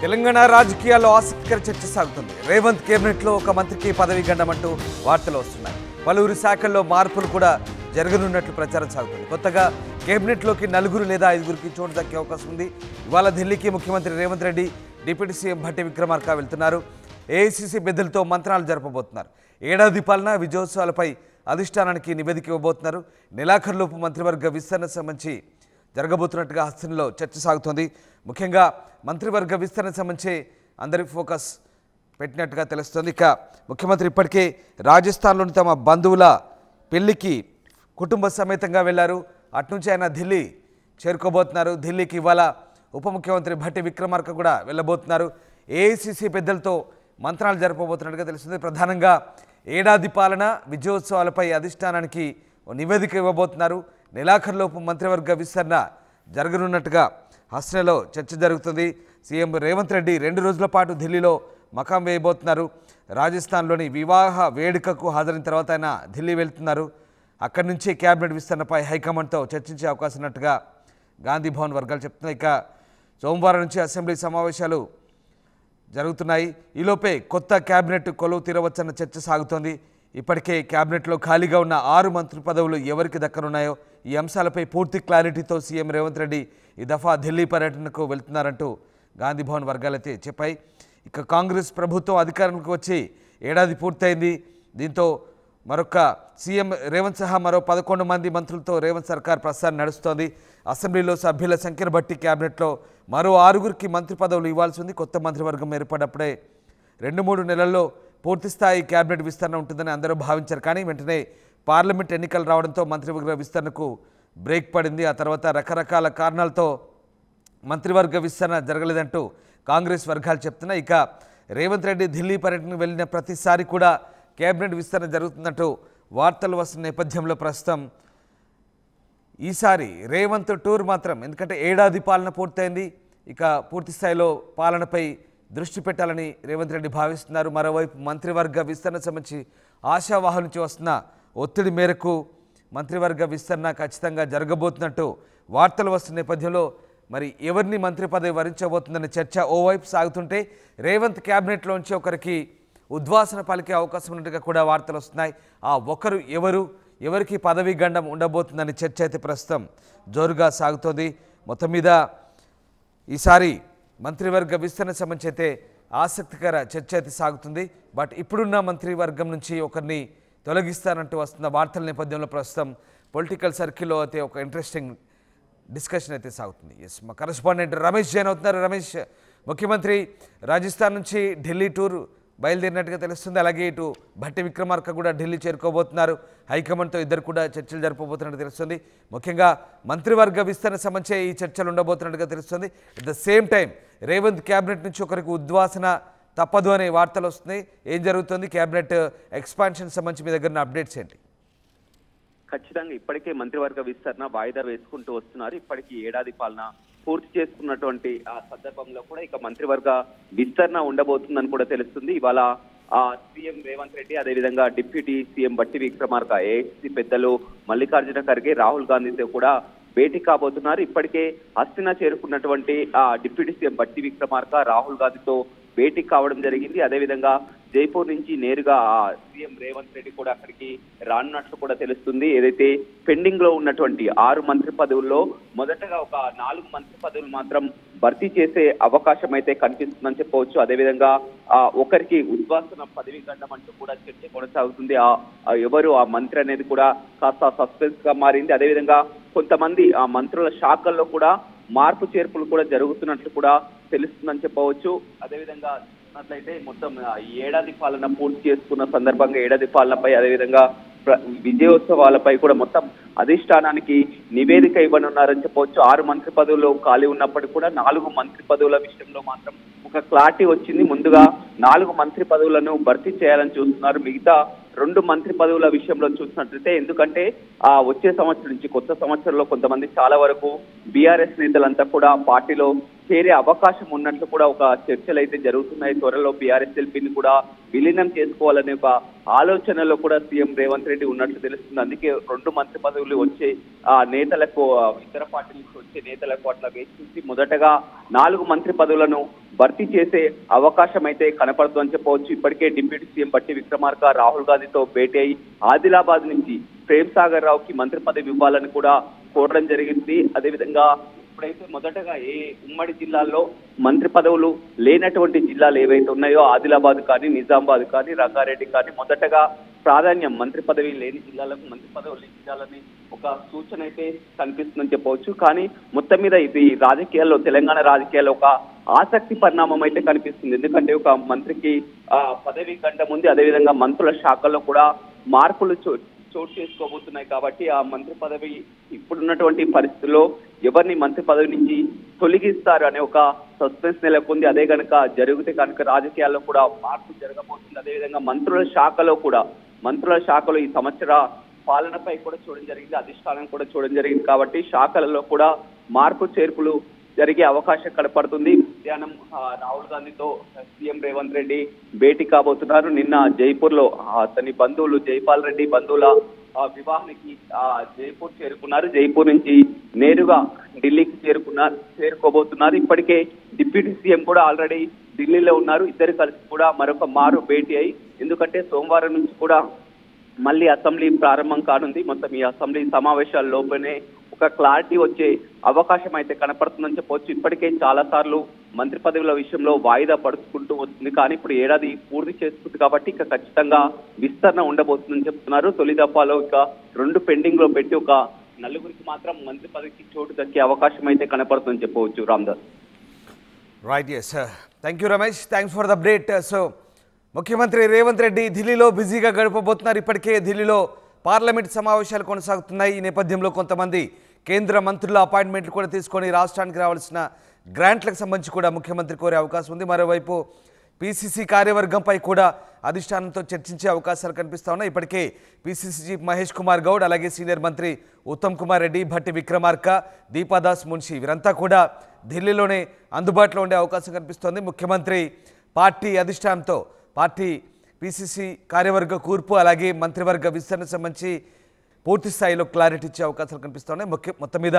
తెలంగాణ రాజకీయాల్లో ఆసక్తికర చర్చ సాగుతుంది. రేవంత్ కేబినెట్లో ఒక మంత్రికి పదవి గండమంటూ వార్తలు వస్తున్నాయి. పలువురు శాఖల్లో మార్పులు కూడా జరగనున్నట్లు ప్రచారం సాగుతుంది. కొత్తగా కేబినెట్లోకి 4 లేదా 5 చోటు దక్కే అవకాశం ఉంది. ఇవాళ ఢిల్లీకి ముఖ్యమంత్రి రేవంత్ రెడ్డి, డిప్యూటీ సీఎం భట్టి విక్రమార్క వెళ్తున్నారు. ఏఐసీసీ పెద్దలతో మంత్రాలు జరపబోతున్నారు. ఏడాది పాలన విజయోత్సవాలపై అధిష్టానానికి నివేదిక ఇవ్వబోతున్నారు. నెలాఖరులోపు మంత్రివర్గ విస్తరణ సంబంధించి జరగబోతున్నట్టుగా హస్తంలో చర్చ సాగుతోంది. ముఖ్యంగా మంత్రివర్గ విస్తరణ సంబంధించి అందరి ఫోకస్ పెట్టినట్టుగా తెలుస్తోంది. ఇక ముఖ్యమంత్రి ఇప్పటికే రాజస్థాన్లోని తమ బంధువుల పెళ్లికి కుటుంబ సమేతంగా వెళ్లారు. అటునుంచి ఆయన ఢిల్లీ చేరుకోబోతున్నారు. ఢిల్లీకి ఇవాళ ఉప ముఖ్యమంత్రి భట్టి విక్రమార్క కూడా వెళ్ళబోతున్నారు. ఏఐసీసీ పెద్దలతో మంత్రాలు జరపబోతున్నట్టుగా తెలుస్తుంది. ప్రధానంగా ఏడాది పాలన విజయోత్సవాలపై అధిష్టానానికి నివేదిక ఇవ్వబోతున్నారు. నెలాఖరులోపు మంత్రివర్గ విస్తరణ జరగనున్నట్టుగా హస్తంలో చర్చ జరుగుతుంది. సీఎం రేవంత్ రెడ్డి 2 రోజుల పాటు ఢిల్లీలో మకాం వేయబోతున్నారు. రాజస్థాన్లోని వివాహ వేడుకకు హాజరైన తర్వాత ఆయన ఢిల్లీ వెళ్తున్నారు. అక్కడి నుంచి క్యాబినెట్ విస్తరణపై హైకమాండ్తో చర్చించే అవకాశం ఉన్నట్టుగా గాంధీ భవన్ వర్గాలు చెప్తున్నాయి. ఇక సోమవారం నుంచి అసెంబ్లీ సమావేశాలు జరుగుతున్నాయి. ఈలోపే కొత్త క్యాబినెట్ కొలువు తీరవచ్చన్న చర్చ సాగుతోంది. ఇప్పటికే క్యాబినెట్లో ఖాళీగా ఉన్న 6 మంత్రి పదవులు ఎవరికి దక్కనున్నాయో ఈ అంశాలపై పూర్తి క్లారిటీతో సీఎం రేవంత్ రెడ్డి ఈ దఫా ఢిల్లీ పర్యటనకు వెళ్తున్నారంటూ గాంధీ భవన్ వర్గాలైతే చెప్పాయి. ఇక కాంగ్రెస్ ప్రభుత్వం అధికారంలోకి వచ్చి ఏడాది పూర్తయింది. దీంతో మరొక సీఎం రేవంత్ సహా మరో 11 మంది మంత్రులతో రేవంత్ సర్కార్ ప్రస్తుతం నడుస్తోంది. అసెంబ్లీలో సభ్యుల సంఖ్యను బట్టి క్యాబినెట్లో మరో 6 మంత్రి పదవులు ఇవ్వాల్సి ఉంది. కొత్త మంత్రివర్గం ఏర్పడప్పుడే 2-3 నెలల్లో పూర్తిస్థాయి క్యాబినెట్ విస్తరణ ఉంటుందని అందరూ భావించారు. కానీ వెంటనే పార్లమెంట్ ఎన్నికలు రావడంతో మంత్రివర్గ విస్తరణకు బ్రేక్ పడింది. ఆ తర్వాత రకరకాల కారణాలతో మంత్రివర్గ విస్తరణ జరగలేదంటూ కాంగ్రెస్ వర్గాలు చెప్తున్నాయి. ఇక రేవంత్ రెడ్డి ఢిల్లీ పర్యటనకు వెళ్ళిన ప్రతిసారి కూడా క్యాబినెట్ విస్తరణ జరుగుతున్నట్టు వార్తలు వస్తున్న నేపథ్యంలో ప్రస్తుతం ఈసారి రేవంత్ టూర్ మాత్రం, ఎందుకంటే ఏడాది పాలన పూర్తయింది, ఇక పూర్తి స్థాయిలో పాలనపై దృష్టి పెట్టాలని రేవంత్ రెడ్డి భావిస్తున్నారు. మరోవైపు మంత్రివర్గ విస్తరణ సంబంధించి ఆశావాహుల నుంచి వస్తున్న ఒత్తిడి మేరకు మంత్రివర్గ విస్తరణ ఖచ్చితంగా జరగబోతున్నట్టు వార్తలు వస్తున్న నేపథ్యంలో మరి ఎవరిని మంత్రి పదవి వరించబోతుందనే చర్చ ఓవైపు సాగుతుంటే, రేవంత్ క్యాబినెట్లోంచి ఒకరికి ఉద్వాసన పలికే అవకాశం ఉన్నట్టుగా కూడా వార్తలు వస్తున్నాయి. ఆ ఒకరు ఎవరికి పదవీ గండం ఉండబోతుందనే చర్చ అయితే ప్రస్తుతం జోరుగా సాగుతోంది. మొత్తం మీద ఈసారి మంత్రివర్గ విస్తరణ సంబంధించి అయితే ఆసక్తికర చర్చ అయితే సాగుతుంది. బట్ ఇప్పుడున్న మంత్రివర్గం నుంచి ఒకరిని తొలగిస్తానంటూ వస్తున్న వార్తల నేపథ్యంలో ప్రస్తుతం పొలిటికల్ సర్కిల్లో అయితే ఒక ఇంట్రెస్టింగ్ డిస్కషన్ అయితే సాగుతుంది. ఎస్, మా కరెస్పాండెంట్ రమేష్ జైన్ అవుతున్నారు. రమేష్, ముఖ్యమంత్రి రాజస్థాన్ నుంచి ఢిల్లీ టూర్ బయలుదేరినట్టుగా తెలుస్తుంది. అలాగే ఇటు భట్టి విక్రమార్క కూడా ఢిల్లీ చేరుకోబోతున్నారు. హైకమాండ్తో ఇద్దరు కూడా చర్చలు జరపబోతున్నట్టు తెలుస్తుంది. ముఖ్యంగా మంత్రివర్గ విస్తరణ సంబంధించి ఈ చర్చలు ఉండబోతున్నట్టుగా తెలుస్తుంది. At the same time Revanth cabinet నుంచి ఒకరికి ఉద్వాసన తప్పదు అనే వార్తలు వస్తున్నాయి. ఏం జరుగుతుంది? క్యాబినెట్ ఎక్స్పాన్షన్ సంబంధించి మీ దగ్గర అప్డేట్స్ ఏంటి? ఖచ్చితంగా ఇప్పటికే మంత్రివర్గ విస్తరణ వాయిదా వేసుకుంటూ వస్తున్నారు. ఇప్పటికీ ఏడాది పాలన పూర్తి చేసుకున్నటువంటి ఆ సందర్భంలో కూడా ఇక మంత్రివర్గ విస్తరణ ఉండబోతుందని కూడా తెలుస్తుంది. ఇవాళ సీఎం రేవంత్ రెడ్డి, అదేవిధంగా deputy CM Bhatti Vikramarka, AICC పెద్దలు మల్లికార్జున ఖర్గే, రాహుల్ గాంధీతో కూడా భేటీ కాబోతున్నారు. ఇప్పటికే హస్తినా చేరుకున్నటువంటి డిప్యూటీ సీఎం భట్టి విక్రమార్క రాహుల్ గాంధీతో భేటీ కావడం జరిగింది. అదేవిధంగా జైపూర్ నుంచి నేరుగా సీఎం రేవంత్ రెడ్డి కూడా అక్కడికి రానున్నట్లు కూడా తెలుస్తుంది. ఏదైతే పెండింగ్ లో ఉన్నటువంటి 6 మంత్రి పదవుల్లో మొదటగా ఒక 4 మంత్రి పదవులు మాత్రం భర్తీ చేసే అవకాశం అయితే కనిపిస్తుందని చెప్పవచ్చు. అదేవిధంగా ఒకరికి ఉద్వాసన పదవి గండం అంటూ కూడా చర్చ కొనసాగుతుంది. ఎవరు ఆ మంత్రి అనేది కూడా కాస్త సస్పెన్స్ గా మారింది. అదేవిధంగా కొంతమంది ఆ మంత్రుల శాఖల్లో కూడా మార్పు చేర్పులు కూడా జరుగుతున్నట్లు కూడా తెలుస్తుందని చెప్పవచ్చు. అదేవిధంగా చూసినట్లయితే మొత్తం ఈ ఏడాది పాలన పూర్తి చేసుకున్న సందర్భంగా ఏడాది పాలనపై, అదేవిధంగా విజయోత్సవాలపై కూడా మొత్తం అధిష్టానానికి నివేదిక ఇవ్వనున్నారని చెప్పవచ్చు. 6 మంత్రి పదవులు ఖాళీ ఉన్నప్పటికీ కూడా 4 మంత్రి పదవుల విషయంలో మాత్రం ఒక క్లారిటీ వచ్చింది. ముందుగా 4 మంత్రి పదవులను భర్తీ చేయాలని చూస్తున్నారు. మిగతా 2 మంత్రి పదవుల విషయంలో చూసినట్లయితే, ఎందుకంటే వచ్చే సంవత్సరం నుంచి కొత్త సంవత్సరంలో కొంతమంది చాలా వరకు బీఆర్ఎస్ నేతలంతా కూడా పార్టీలో చేరే అవకాశం ఉన్నట్లు కూడా ఒక చర్చలు అయితే జరుగుతున్నాయి. త్వరలో బీఆర్ఎస్ ఎల్పీని కూడా విలీనం చేసుకోవాలనే ఒక ఆలోచనలో కూడా సీఎం రేవంత్ రెడ్డి ఉన్నట్లు తెలుస్తుంది. అందుకే 2 మంత్రి పదవులు వచ్చే నేతలకు, ఇతర పార్టీ నుంచి వచ్చే నేతలకు అట్లా వేసి మొదటగా 4 మంత్రి పదవులను భర్తీ చేసే అవకాశం అయితే కనపడుతుందని చెప్పవచ్చు. ఇప్పటికే డిప్యూటీ సీఎం బట్టి విక్రమార్క రాహుల్ గాంధీతో భేటీ అయి ఆదిలాబాద్ నుంచి ప్రేమ్ సాగర్ రావుకి మంత్రి పదవి ఇవ్వాలని కూడా కోరడం జరిగింది. అదేవిధంగా ఇప్పుడైతే మొదటగా ఏ ఉమ్మడి జిల్లాల్లో మంత్రి పదవులు లేనటువంటి జిల్లాలు ఏవైతే ఉన్నాయో ఆదిలాబాద్ కానీ నిజామాబాద్ కానీ రంగారెడ్డి కానీ మొదటగా ప్రాధాన్యం మంత్రి పదవి లేని జిల్లాలకు మంత్రి పదవులు ఇవ్వాలని ఒక సూచన అయితే కనిపిస్తుందని చెప్పవచ్చు. కానీ మొత్తం మీద ఇది రాజకీయాల్లో తెలంగాణ రాజకీయాల్లో ఒక ఆసక్తి పరిణామం అయితే కనిపిస్తుంది. ఎందుకంటే ఒక మంత్రికి పదవి గంట ముందు అదేవిధంగా మంత్రుల శాఖల్లో కూడా మార్పులు చోటు చేసుకోబోతున్నాయి. కాబట్టి ఆ మంత్రి పదవి ఇప్పుడున్నటువంటి పరిస్థితుల్లో ఎవరిని మంత్రి పదవి నుంచి తొలగిస్తారు అనే ఒక సస్పెన్స్ నెలకొంది. అదే కనుక జరిగితే కనుక రాజకీయాల్లో కూడా మార్పు జరగబోతుంది. అదేవిధంగా మంత్రుల శాఖలో ఈ సంవత్సర పాలనపై కూడా చూడడం జరిగింది, అధిష్టానం కూడా చూడడం జరిగింది. కాబట్టి శాఖలలో కూడా మార్పు చేర్పులు జరిగే అవకాశం కనపడుతుంది. మధ్యాహ్నం రాహుల్ గాంధీతో సీఎం రేవంత్ రెడ్డి భేటీ కాబోతున్నారు. నిన్న జైపూర్ లో అతని బంధువులు జైపాల్ రెడ్డి బంధువుల వివాహానికి జైపూర్ చేరుకున్నారు. జైపూర్ నుంచి నేరుగా ఢిల్లీకి చేరుకోబోతున్నారు. ఇప్పటికే డిప్యూటీ సీఎం కూడా ఆల్రెడీ ఢిల్లీలో ఉన్నారు. ఇద్దరు కలిసి కూడా మరొక మారు భేటీ అయి, ఎందుకంటే సోమవారం నుంచి కూడా మళ్ళీ అసెంబ్లీ ప్రారంభం కానుంది. మొత్తం ఈ అసెంబ్లీ సమావేశాల లోపలనే ఒక క్లారిటీ వచ్చే అవకాశం అయితే కనపడుతుందని చెప్పవచ్చు. ఇప్పటికే చాలా సార్లు మంత్రి పదవుల విషయంలో వాయిదా పడుచుకుంటూ వస్తుంది. కానీ ఇప్పుడు ఏడాది పూర్తి చేసుకుంది కాబట్టి ఇక ఖచ్చితంగా విస్తరణ ఉండబోతుందని చెప్తున్నారు. తొలి దఫాలో ఇక 2 పెండింగ్ లో పెట్టి ఒక 4గురికి మాత్రం మంత్రి పదవికి చోటు దక్కే అవకాశం అయితే కనపడుతుందని చెప్పవచ్చు. Ramdas. Right, yes, thank you Ramesh, thanks for the update. So ముఖ్యమంత్రి రేవంత్ రెడ్డి ఢిల్లీలో బిజీగా గడపబోతున్నారు. ఇప్పటికే ఢిల్లీలో పార్లమెంట్ సమావేశాలు కొనసాగుతున్నాయి. ఈ నేపథ్యంలో కొంతమంది కేంద్ర మంత్రుల అపాయింట్మెంట్లు కూడా తీసుకొని రాష్ట్రానికి రావాల్సిన గ్రాంట్లకు సంబంధించి కూడా ముఖ్యమంత్రి కోరే అవకాశం ఉంది. మరోవైపు పీసీసీ కార్యవర్గంపై కూడా అధిష్టానంతో చర్చించే అవకాశాలు కనిపిస్తూ ఉన్నాయి. ఇప్పటికే పీసీసీ చీఫ్ మహేష్ కుమార్ గౌడ్, అలాగే సీనియర్ మంత్రి ఉత్తమ్ కుమార్ రెడ్డి, భట్టి విక్రమార్క, దీపాదాస్ మున్షి వీరంతా కూడా ఢిల్లీలోనే అందుబాటులో ఉండే అవకాశం కనిపిస్తోంది. ముఖ్యమంత్రి పార్టీ అధిష్టానంతో పార్టీ పీసీసీ కార్యవర్గ కూర్పు అలాగే మంత్రివర్గ విస్తరణ సంబంధించి పూర్తి స్థాయిలో క్లారిటీ ఇచ్చే అవకాశాలు కనిపిస్తున్నాయి. మొత్తం మీద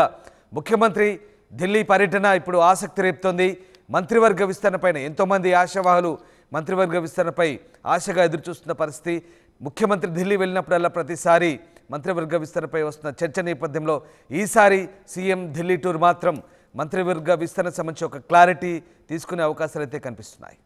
ముఖ్యమంత్రి ఢిల్లీ పర్యటన ఇప్పుడు ఆసక్తి రేపుతోంది. మంత్రివర్గ విస్తరణపైన ఎంతోమంది ఆశావాహులు మంత్రివర్గ విస్తరణపై ఆశగా ఎదురుచూస్తున్న పరిస్థితి. ముఖ్యమంత్రి ఢిల్లీ వెళ్ళినప్పుడల్లా ప్రతిసారి మంత్రివర్గ విస్తరణపై వస్తున్న చర్చ నేపథ్యంలో ఈసారి సీఎం ఢిల్లీ టూర్ మాత్రం మంత్రివర్గ విస్తరణ సంబంధించి ఒక క్లారిటీ తీసుకునే అవకాశాలు అయితే కనిపిస్తున్నాయి.